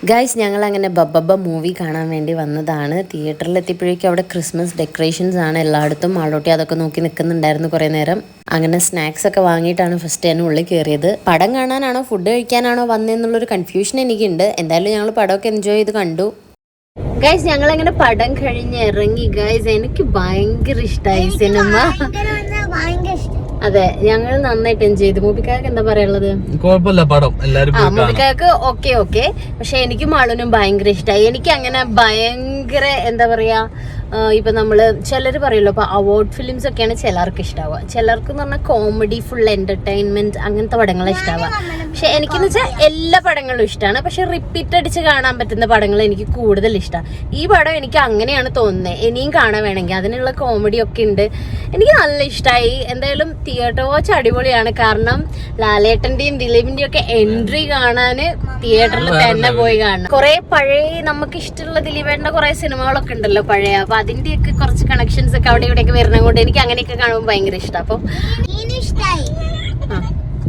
Guys ഞങ്ങൾ അങ്ങനെ ബബ്ബ movie കാണാൻ വേണ്ടി വന്നതാണ്. തിയേറ്ററിൽ എത്തിയപ്പോഴേക്കും അവിടെ ക്രിസ്മസ് ഡെക്കറേഷൻസ് ആണ് എല്ലായിടത്തും. ആളോട്ടി അതൊക്കെ നോക്കി നിൽക്കുന്നുണ്ടായിരുന്നു കുറേ നേരം. അങ്ങനെ സ്നാക്സ് ഒക്കെ വാങ്ങിയിട്ടാണ് ഫസ്റ്റ് ഞാൻ ഉള്ളിൽ കയറിയത്. പടം കാണാനാണോ ഫുഡ് കഴിക്കാനാണോ വന്നതെന്നുള്ളൊരു കൺഫ്യൂഷൻ എനിക്കുണ്ട്. എന്തായാലും ഞങ്ങൾ പടമൊക്കെ എൻജോയ് ചെയ്ത് കണ്ടു. ഗൈസ് ഞങ്ങളങ്ങനെ പടം കഴിഞ്ഞ് ഇറങ്ങി. ഗൈസ് എനിക്ക് ഭയങ്കര ഇഷ്ടമായി സിനിമ. അതെ ഞങ്ങൾ നന്നായിട്ട് എൻജോയ് ചെയ്തു. മൂപ്പിക്കാർക്ക് എന്താ പറയാനുള്ളത്? കുഴപ്പമില്ല പടം എല്ലാരും മൂപ്പിക്കാർക്ക് ഓക്കെ പക്ഷെ എനിക്കും ആളിനും ഭയങ്കര ഇഷ്ടമായി. എനിക്ക് അങ്ങനെ ഭയങ്കര എന്താ പറയാ, ഇപ്പൊ നമ്മള് ചിലര് പറയുമല്ലോ ഇപ്പൊ അവാർഡ് ഫിലിംസ് ഒക്കെയാണ് ചിലർക്ക് ഇഷ്ടാവുക. ചിലർക്ക് എന്ന് പറഞ്ഞാൽ കോമഡി ഫുൾ എന്റർടൈൻമെന്റ് അങ്ങനത്തെ പടങ്ങൾ ഇഷ്ടാവുക. പക്ഷെ എനിക്കെന്ന് വെച്ചാൽ എല്ലാ പടങ്ങളും ഇഷ്ടമാണ്. പക്ഷെ റിപ്പീറ്റ് അടിച്ച് കാണാൻ പറ്റുന്ന പടങ്ങൾ എനിക്ക് കൂടുതൽ ഇഷ്ടമാണ്. ഈ പടം എനിക്ക് അങ്ങനെയാണ് തോന്നുന്നത്. ഇനിയും കാണാൻ വേണമെങ്കിൽ അതിനുള്ള കോമഡി ഒക്കെ ഉണ്ട്. എനിക്ക് നല്ല ഇഷ്ടമായി. എന്തായാലും തിയേറ്റർ വാച്ച് അടിപൊളിയാണ്. കാരണം ലാലേട്ടന്റെയും ദിലീപിന്റെയും ഒക്കെ എൻട്രി കാണാന് തിയേറ്ററിൽ തന്നെ പോയി കാണണം. കുറെ പഴയ നമുക്ക് ഇഷ്ടമുള്ള ദിലീപേട്ടന്റെ കുറെ സിനിമകളൊക്കെ ഉണ്ടല്ലോ പഴയ, അപ്പൊ അതിന്റെയൊക്കെ കുറച്ച് കണക്ഷൻസ് ഒക്കെ അവിടെ ഇവിടെയൊക്കെ വരുന്നത് കൊണ്ട് എനിക്ക് അങ്ങനെയൊക്കെ കാണുമ്പോൾ ഭയങ്കര ഇഷ്ടം. അപ്പം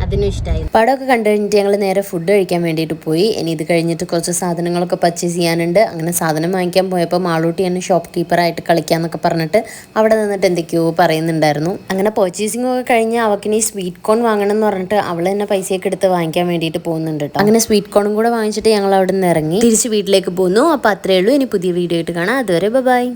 അതിനും ഇഷ്ടമായി. പടമൊക്കെ കണ്ടു കഴിഞ്ഞിട്ട് ഞങ്ങൾ നേരെ ഫുഡ് കഴിക്കാൻ വേണ്ടിയിട്ട് പോയി. ഇനി ഇത് കഴിഞ്ഞിട്ട് കുറച്ച് സാധനങ്ങളൊക്കെ പർച്ചേസ് ചെയ്യാനുണ്ട്. അങ്ങനെ സാധനം വാങ്ങിക്കാൻ പോയപ്പോൾ മാളൂട്ടി എന്നെ ഷോപ്പ് കീപ്പറായിട്ട് കളിക്കാന്നൊക്കെ പറഞ്ഞിട്ട് അവിടെ നിന്നിട്ട് എന്തൊക്കെയോ പറയുന്നുണ്ടായിരുന്നു. അങ്ങനെ പർച്ചേസിംഗ് ഒക്കെ കഴിഞ്ഞ് അവക്കിനി സ്വീറ്റ് കോൺ വാങ്ങണം എന്ന് പറഞ്ഞിട്ട് അവൾ തന്നെ പൈസയൊക്കെ എടുത്ത് വാങ്ങിക്കാൻ വേണ്ടിയിട്ട് പോകുന്നുണ്ട് കേട്ടോ. അങ്ങനെ സ്വീറ്റ് കോണും കൂടെ വാങ്ങിച്ചിട്ട് ഞങ്ങൾ അവിടെ നിന്ന് ഇറങ്ങി തിരിച്ച് വീട്ടിലേക്ക് പോന്നു. അപ്പോൾ അത്രയേ ഉള്ളൂ. ഇനി പുതിയ വീഡിയോ ആയിട്ട് കാണാം. അതുവരെ ബൈ.